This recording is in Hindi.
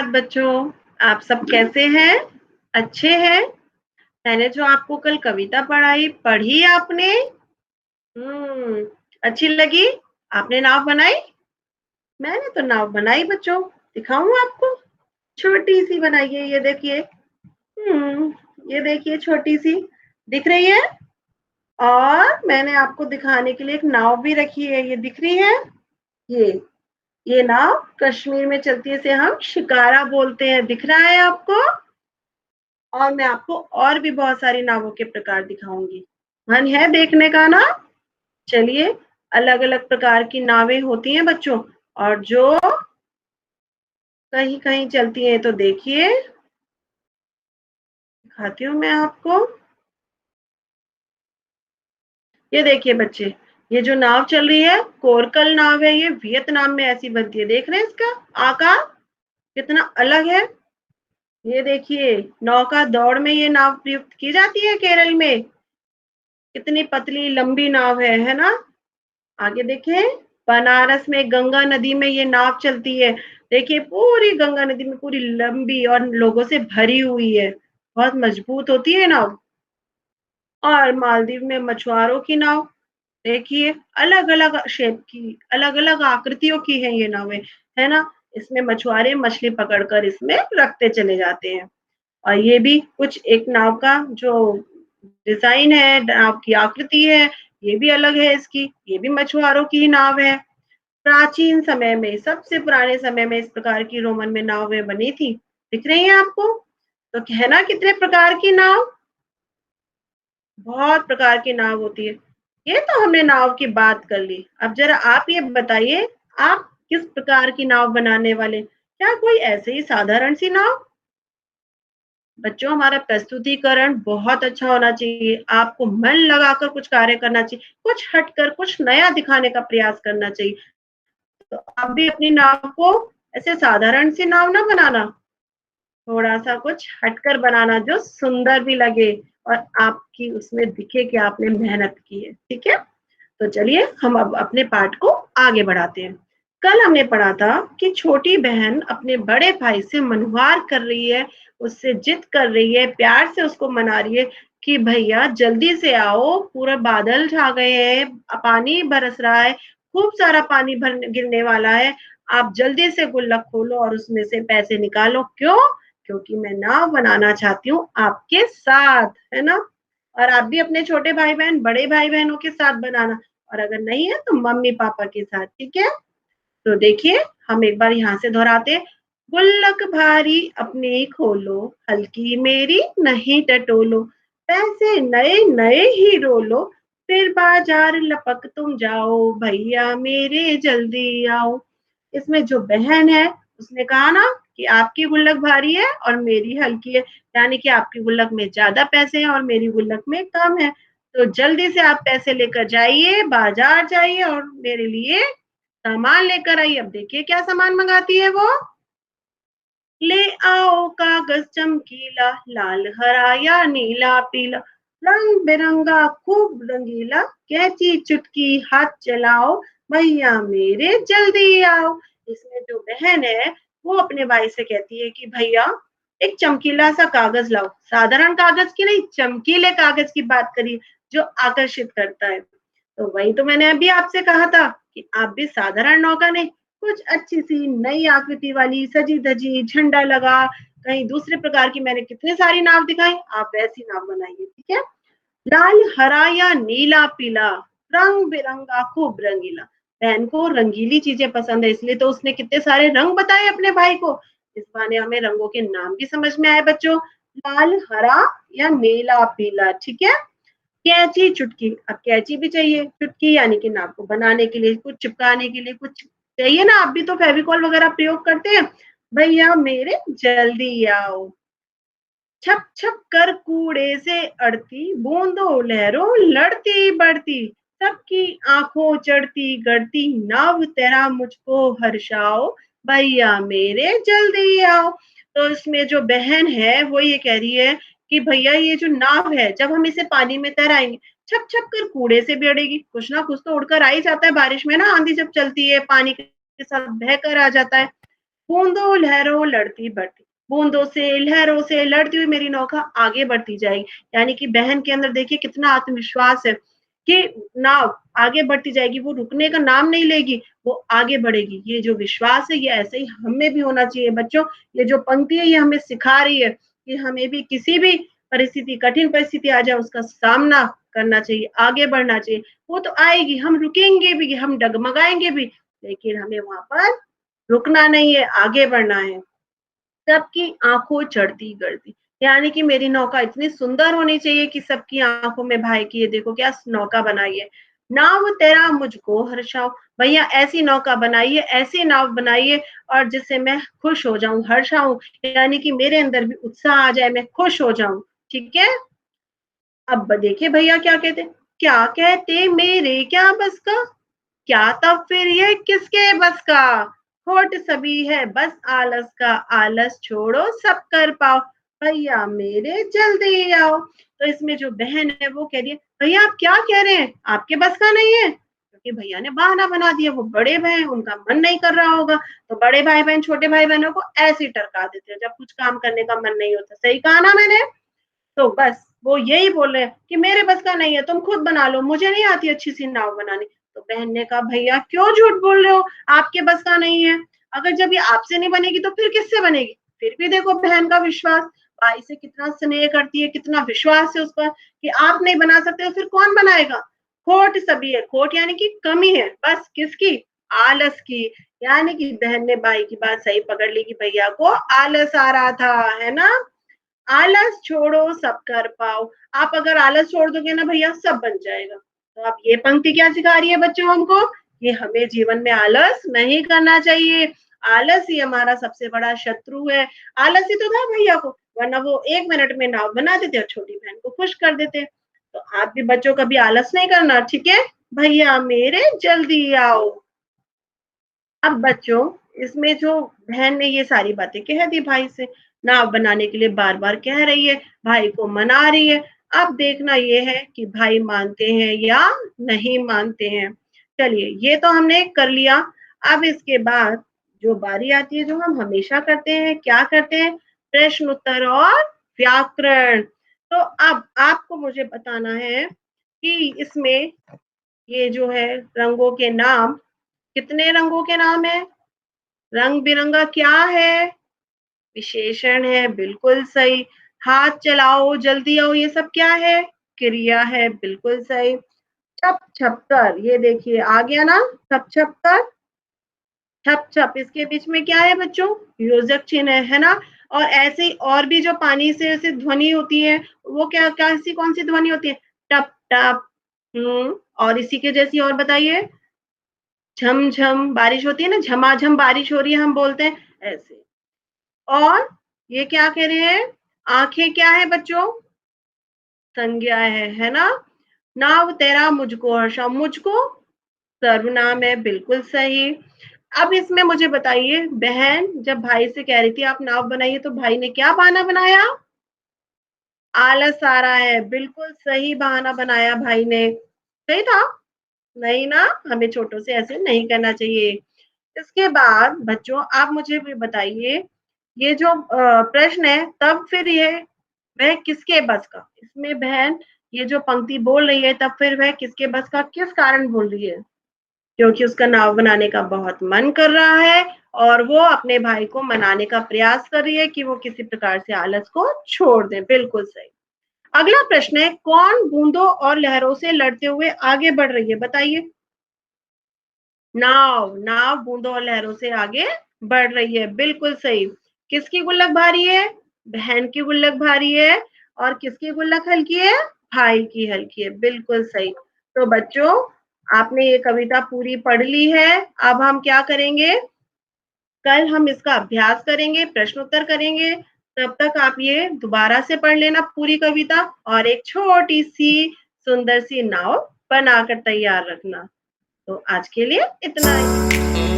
बच्चों, आप सब कैसे हैं? अच्छे हैं? मैंने जो आपको कल कविता पढ़ी आपने? हुँ, अच्छी लगी? आपने नाव बनाई? मैंने तो नाव बनाई बच्चों, दिखाऊँ आपको? छोटी-सी बनाई है, ये देखिए। ये देखिए छोटी-सी, दिख रही है? और मैंने आपको दिखाने के लिए एक नाव भी रखी है, ये दिख रही है? ये, ये नाव कश्मीर में चलती है, इसे हम शिकारा बोलते हैं, दिख रहा है आपको? और मैं आपको और भी बहुत सारी नावों के प्रकार दिखाऊँगी। मन है देखने का ना? चलिए, अलग-अलग प्रकार की नावें होती हैं बच्चों और जो कहीं-कहीं चलती हैं तो देखिए, दिखाती हूँ मैं आपको। ये देखिए बच्चे, ये जो नाव चल रही है, कोरकल नाव है ये, वियतनाम में ऐसी बनती है। देख रहे हैं इसका आकार? कितना अलग है। ये देखिए, नौका दौड़ में ये नाव प्रयुक्त की जाती है केरल में। कितनी पतली लंबी नाव है ना? आगे देखें, बनारस में गंगा नदी में ये नाव चलती है। देखिए पूरी गंगा नदी में पूरी लंबी और लोगों से भरी हुई है। बहुत मजबूत होती है नाव। और मालदीव में मछुआरों की नाव, देखिए अलग-अलग शेप की, अलग-अलग आकृतियों की है ये नावें, है ना? इसमें मछुआरे मछली पकड़कर इसमें रखते चले जाते हैं। और ये भी कुछ एक नाव का जो डिज़ाइन है, नाव की आकृति है, ये भी अलग है इसकी, ये भी मछुआरों की ही नाव है। प्राचीन समय में, सबसे पुराने समय में इस प्रकार की रोमन में नावें बनी थी। दिख रही हैं आपको? तो है ना कितने प्रकार की नाव? बहुत प्रकार की नाव होती है। ये तो हमने नाव की बात कर ली। अब ज़रा आप ये बताइए, आप किस प्रकार की नाव बनाने वाले? क्या कोई ऐसे ही साधारण सी नाव? बच्चों हमारा प्रस्तुतिकरण बहुत अच्छा होना चाहिए। आपको मन लगाकर कुछ कार्य करना चाहिए, कुछ हटकर कुछ नया दिखाने का प्रयास करना चाहिए। तो आप भी अपनी नाव को ऐसे साधारण सी नाव ना बनाना, थोड़ा-सा कुछ हटकर बनाना जो सुंदर भी लगे और आपकी उसमें दिखे कि आपने मेहनत की है, ठीक है? तो चलिए हम अब अपने पाठ को आगे बढ़ाते हैं। कल हमने पढ़ा था कि छोटी बहन अपने बड़े भाई से मनुहार कर रही है, उससे जिद कर रही है, प्यार से उसको मना रही है कि भैया जल्दी से आओ, पूरा बादल छा गए हैं, पानी बरस रहा है, खूब सारा पानी भर गिरने वाला है, आप जल्दी से गुल्लक खोलो और उसमें से पैसे निकालो। क्यों? क्योंकि मैं नाव बनाना चाहती हूँ आपके साथ, है ना? और आप भी अपने छोटे भाई-बहन, बड़े भाई-बहनों के साथ बनाना और अगर नहीं है तो मम्मी-पापा के साथ, ठीक है? तो देखिए, हम एक बार यहाँ से दोहराते हैं। गुल्लक भारी अपने खोलो, हल्की मेरी नहीं टटोलो, पैसे नए-नए ही रोलो, फिर बाज़ार लपक तुम जाओ, भैया मेरे जल्दी आओ। इसमें जो बहन है, उसने कहा ना कि आपकी गुल्लक भारी है और मेरी हल्की है, यानी कि आपकी गुल्लक में ज़्यादा पैसे हैं और मेरी गुल्लक में कम है। तो जल्दी से आप पैसे लेकर जाइए, बाज़ार जाइए और मेरे लिए सामान लेकर आइए। अब देखिए क्या सामान मँगाती है वो? ले आओ कागज़ चमकीला, लाल, हरा या नीला, पीला, रंग-बिरंगा खूब रंगीला, कैंची चुटकी हाथ चलाओ, भैया मेरे जल्दी आओ। इसमें जो बहन है, वो अपने भाई से कहती है कि भैया एक चमकीला-सा कागज़ लाओ। साधारण कागज़ की नहीं, चमकीले कागज़ की बात करिए, जो आकर्षित करता है। तो वही तो मैंने अभी आपसे कहा था कि आप भी साधारण नौका नहीं, कुछ अच्छी-सी नई आकृति वाली सजी-धजी झंडा लगा, कहीं दूसरे प्रकार की मैंने कितनी सारी नाव दिखाई, आप वैसी नाव बनाइए, ठीक है? लाल, हरा या नीला, पीला, रंग-बिरंगा खूब रंगीला। बहन को रंगीली चीज़ें पसंद है इसलिए तो उसने कितने सारे रंग बताए अपने भाई को। इस बहाने हमें रंगों के नाम भी समझ में आए बच्चों। लाल, हरा या नीला, पीला, ठीक है? कैंची, चुटकी, अब कैंची भी चाहिए, चुटकी यानी कि नाव को बनाने के लिए, कुछ चिपकाने के लिए कुछ चाहिए ना, आप भी तो फेविकॉल वगैरह प्रयोग करते हैं। भैया मेरे जल्दी आओ। छप छप कर कूड़े से अड़ती, बूंदों लहरों लड़ती बढ़ती, सबकी आंखों चढ़ती गढ़ती, नाव तेरा मुझको हर्षाओ, भैया मेरे जल्दी आओ। तो इसमें जो बहन है वो ये कह रही है कि भैया ये जो नाव है जब हम इसे पानी में तैराएंगे, छप छप कर कूड़े से भी अड़ेगी, कुछ ना कुछ तो उड़कर आ ही जाता है बारिश में ना, आंधी जब चलती है पानी के साथ बहकर आ जाता है। बूंदों लहरों लड़ती बढ़ती, बूंदों से लहरों से लड़ती हुई मेरी नौका आगे बढ़ती जाएगी। यानी कि बहन के अंदर देखिए कितना आत्मविश्वास है कि नाव आगे बढ़ती जाएगी, वो रुकने का नाम नहीं लेगी, वो आगे बढ़ेगी। ये जो विश्वास है ये ऐसे ही हमें भी होना चाहिए बच्चों। ये जो पंक्ति है ये हमें सिखा रही है कि हमें भी किसी भी परिस्थिति, कठिन परिस्थिति आ जाए उसका सामना करना चाहिए, आगे बढ़ना चाहिए। वो तो आएगी, हम रुकेंगे भी, हम डगमगाएंगे भी, लेकिन हमें वहां पर रुकना नहीं है, आगे बढ़ना है। सबकी आंखों चढ़ती गढ़ती, यानी कि मेरी नौका इतनी सुंदर होनी चाहिए कि सबकी आंखों में भाई की ये देखो क्या नौका बनाई है। नाव तेरा मुझको हर्षाओ, भैया ऐसी नौका बनाइए, ऐसी नाव बनाइए और जिससे मैं खुश हो जाऊं, हर्षाऊं, यानी कि मेरे अंदर भी उत्साह आ जाए, मैं खुश हो जाऊं। ठीक है। अब देखिए भैया क्या कहते, क्या कहते मेरे क्या बस का, क्या तब फिर ये किसके बस का, होठ सभी है बस आलस का, आलस छोड़ो सब कर पाओ, भैया मेरे जल्दी आओ। तो इसमें जो बहन है वो कह रही है भैया आप क्या कह रहे हैं, आपके बस का नहीं है, क्योंकि भैया ने बहाना बना दिया, वो बड़े भाई उनका मन नहीं कर रहा होगा। तो बड़े भाई बहन छोटे भाई बहनों को ऐसे ही टरका देते हैं जब कुछ काम करने का मन नहीं होता। सही कहा ना मैंने। तो बस वो यही बोल रहे हैं कि मेरे बस का नहीं है, तुम खुद बना लो, मुझे नहीं आती अच्छी सी नाव बनानी। तो बहन ने कहा भैया क्यों झूठ बोल रहे हो, आपके बस का नहीं है, अगर जब ये आपसे नहीं बनेगी तो फिर किससे बनेगी। फिर भी देखो बहन का विश्वास, भाई से कितना स्नेह करती है, कितना विश्वास है उस पर कि आप नहीं बना सकते तो फिर कौन बनाएगा। खोट सभी है, खोट यानी कि कमी है, बस किसकी, आलस की। यानी कि बहन ने भाई की बात सही पकड़ ली कि भैया को आलस आ रहा था, है ना। आलस छोड़ो सब कर पाओ, आप अगर आलस छोड़ दोगे ना भैया सब बन जाएगा। तो अब ये पंक्ति क्या सिखा रही है बच्चों हमको, कि हमें जीवन में आलस नहीं करना चाहिए। आलस ही हमारा सबसे बड़ा शत्रु है। आलस ही तो था भैया को, वरना वो 1 मिनट में नाव बना देते और छोटी बहन को खुश कर देते। तो आप भी बच्चों कभी आलस नहीं करना, ठीक है। भैया मेरे जल्दी आओ। अब बच्चों इसमें जो बहन ने ये सारी बातें कह दी भाई से, नाव बनाने के लिए बार-बार कह रही है, भाई को मना रही है। अब देखना ये है कि भाई मानते हैं या नहीं मानते हैं। चलिए ये तो हमने कर लिया। अब इसके बाद जो बारी आती है जो हम हमेशा करते हैं, क्या करते हैं? प्रश्न उत्तर और व्याकरण। तो अब आपको मुझे बताना है कि इसमें ये जो है रंगों के नाम, कितने रंगों के नाम है? रंग-बिरंगा क्या है? विशेषण है, बिल्कुल सही। हाथ चलाओ, जल्दी आओ, ये सब क्या है? क्रिया है, बिल्कुल सही। छप-छप कर, ये देखिए आ गया ना, छप-छप कर, छप-छप, इसके बीच में क्या है बच्चों? योजक चिन्ह है ना? और ऐसे ही और भी जो पानी से ऐसे ध्वनि होती है, वो क्या कैसी कौन-सी ध्वनि होती है? टप-टप, और इसी के जैसी और बताइए? झम-झम, बारिश होती है ना, झमाझम बारिश हो रही है हम बोलते हैं, ऐसे। और ये क्या कह रहे हैं? आँखें क्या है बच्चों? संज्ञा है ना? नाव तेरा मुझको हर्षा, मुझको सर्वनाम है, बिल्कुल सही। अब इसमें मुझे बताइए बहन जब भाई से कह रही थी आप नाव बनाइए तो भाई ने क्या बहाना बनाया? आलस आ रहा है, बिल्कुल सही बहाना बनाया भाई ने। सही था? नहीं ना? हमें छोटों से ऐसे नहीं करना चाहिए। इसके बाद बच्चों आप मुझे भी बताइए, ये जो प्रश्न है तब फिर ये वह किसके बस का? इसमें बहन ये जो पंक्ति बोल रही है तब फिर वह किसके बस का किस कारण बोल रही है? क्योंकि उसका नाव बनाने का बहुत मन कर रहा है और वो अपने भाई को मनाने का प्रयास कर रही है कि वो किसी प्रकार से आलस को छोड़ दें, बिल्कुल सही। अगला प्रश्न है कौन बूंदों और लहरों से लड़ते हुए आगे बढ़ रही है? बताइए। नाव, नाव बूंदों और लहरों से आगे बढ़ रही है, बिल्कुल सही। किसकी गुल्लक भारी है? बहन की गुल्लक भारी है। और किसकी गुल्लक हल्की है? भाई की हल्की है, बिल्कुल सही। तो बच्चों आपने ये कविता पूरी पढ़ ली है। अब हम क्या करेंगे? कल हम इसका अभ्यास करेंगे, प्रश्न उत्तर करेंगे। तब तक आप ये दोबारा से पढ़ लेना पूरी कविता और एक छोटी-सी सुंदर सी नाव बनाकर तैयार रखना। तो आज के लिए इतना ही।